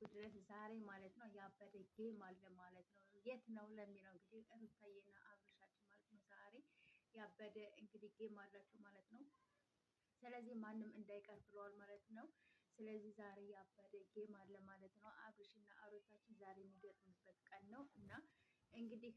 ድረስ ዛሬ ማለት ነው ያበደ ጌም አለ ማለት ነው። የት ነው ለሚለው እንግዲህ ሩታዬና አብርሻችን ማለት ነው ዛሬ ያበደ እንግዲህ ጌም አላቸው ማለት ነው። ስለዚህ ማንም እንዳይቀር ብለዋል ማለት ነው። ስለዚህ ዛሬ ያበደ ጌም አለ ማለት ነው። አብርሽና ሩታችን ዛሬ የሚገጥሙበት ቀን ነው እና እንግዲህ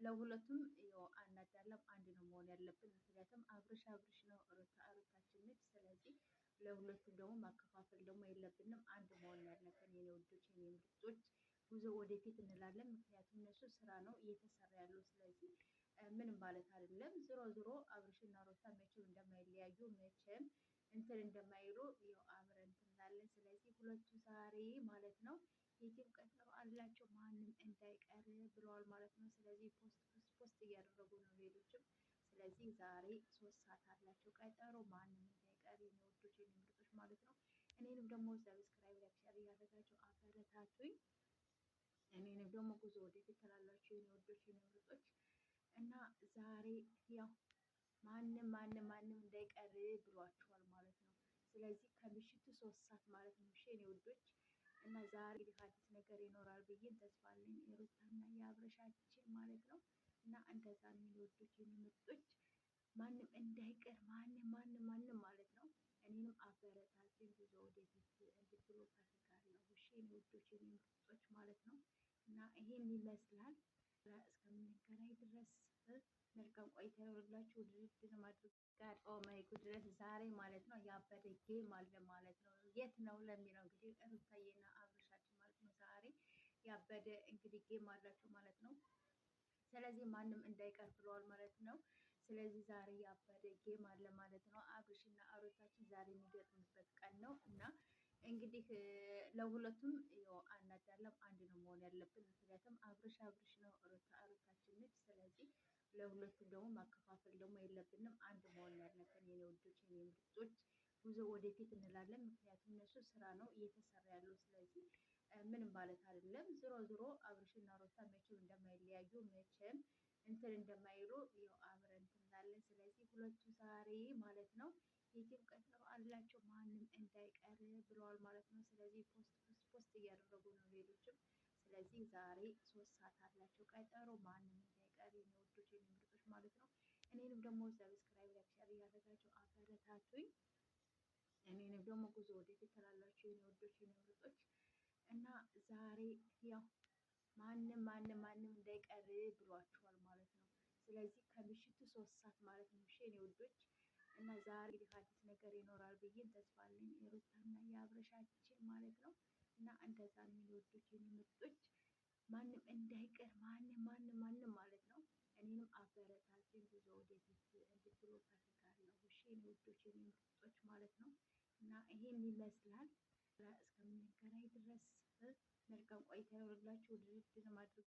ለሁለቱም ያው አናዳለም አንድ ነው መሆን ያለብን። ምክንያቱም አብርሽ አብርሽ ነው፣ ሩታ ሩታችን ነች። ስለዚህ ለሁለቱም ደግሞ ማከፋፈል ደግሞ የለብንም። አንድ መሆን ያለብን የኔ ውዶች፣ የኔ ምርጦች። ጉዞ ወደፊት እንላለን። ምክንያቱም እነሱ ስራ ነው እየተሰራ ያለው። ስለዚህ ምንም ማለት አይደለም። ዞሮ ዞሮ አብርሽና ሩታ መቼም እንደማይለያዩ መቼም እንትን እንደማይሉ ያው አብረን እንትን እንላለን። ስለዚህ ሁለቱ ዛሬ ማለት ነው የጅብ ቀጠሮ አላቸው ማንም እንዳይቀር ብለዋል ማለት ነው። ስለዚህ ፖስት እያደረጉ ነው ሌሎችም። ስለዚህ ዛሬ 3 ሰዓት አላቸው ቀጠሮ ማንም እንዳይቀር የኔ ወዶች የኔ ምርጦች ማለት ነው። እኔንም ደግሞ ሰብስክራይብ ላይክ ሼር እያደረጋችሁ አበረታቱኝ። እኔንም ደግሞ ጉዞ ወደፊት ትላላችሁ የኔ ወዶች የኔ ምርጦች እና ዛሬ ያው ማንም እንዳይቀር ብሏችኋል ማለት ነው። ስለዚህ ከምሽቱ 3 ሰዓት ማለት ነው የኔ ውዶች እና ዛሬ እንግዲህ አዲስ ነገር ይኖራል ብዬ ተስፋ አለኝ የሩታና የአብረሻችን ማለት ነው። እና እንደዛ ነው የኔ ውዶች የኔ ምርጦች ማንም እንዳይቀር ማንም ማለት ነው። እኔንም አበረታችን ጉዞ ወደፊት እንድትሉ ፈልጋለሁ። እሺ የኔ ውዶች የኔ ምርጦች ማለት ነው። እና ይሄን ይመስላል። እስከምንገናኝ ድረስ መልካም ቆይታ ይሆንላችሁ። ድርድር ማድረግ ጋር ኦማይ ጉድረስ ዛሬ ማለት ነው ያበደ ጌም አለ ማለት ነው። የት ነው ለሚለው እንግዲህ ሩታዬና አብርሻችን ማለት ነው ዛሬ ያበደ እንግዲህ ጌም አላቸው ማለት ነው። ስለዚህ ማንም እንዳይቀር ብለዋል ማለት ነው። ስለዚህ ዛሬ ያበደ ጌም አለ ማለት ነው። አብርሽና ሩታችን ዛሬ የሚገጥሙበት ቀን ነው እና እንግዲህ ለሁለቱም ያው አናዳለም አንድ ነው መሆን ያለብን። ምክንያቱም አብርሽ አብርሽ ነው፣ ሩታ ሩታችን ነች። ስለዚህ ለሁለቱም ደግሞ ማከፋፈል ደግሞ የለብንም። አንድ መሆን ያለብን የኔ ውዶች የኔ ምርጦች። ጉዞ ወደፊት እንላለን። ምክንያቱም እነሱ ስራ ነው እየተሰራ ያለው። ስለዚህ ምንም ማለት አይደለም። ዞሮ አብርሽና ሩታ መቼም እንደማይለያዩ መቼም እንትን እንደማይሉ ያው አብረን እንትን እንላለን። ስለዚህ ሁለቱ ዛሬ ማለት ነው የጅብ ቀጠሮ አላቸው ማንም እንዳይቀር ብለዋል ማለት ነው። ስለዚህ ፖስት እያደረጉ ነው ሌሎችም። ስለዚህ ዛሬ 3 ሰዓት አላቸው ቀጠሮ ማንም እንዳይቀር የኔ ወዶች የኔ ምርጦች ማለት ነው። እኔንም ደግሞ ሰብስክራይብ ላይክ ሼር እያደረጋችሁ አበረታቱኝ። እኔንም ደግሞ ጉዞ ወደፊት ትላላችሁ የኔ ወዶች የኔ ምርጦች እና ዛሬ ያው ማንም እንዳይቀር ብሏችኋል ማለት ነው። ስለዚህ ከምሽቱ 3 ሰዓት ማለት ነው የኔ ውዶች እና ዛሬ እንግዲህ አዲስ ነገር ይኖራል ብዬ ተስፋ አለኝ የሩታና የአብረሻችን ማለት ነው። እና እንደዛ ነው የኔ ውዶች የኔ ምርጦች ማንም እንዳይቀር ማንም ማለት ነው። እኔንም አበረታችን ጉዞ ወደፊት እንድትሉ ፈልጋለሁ። እሺ የኔ ውዶች የኔ ምርጦች ማለት ነው። እና ይሄን ይመስላል። እስከምንገናኝ ድረስ መልካም ቆይታ ይሆንላችሁ። ድርድር ማድረግ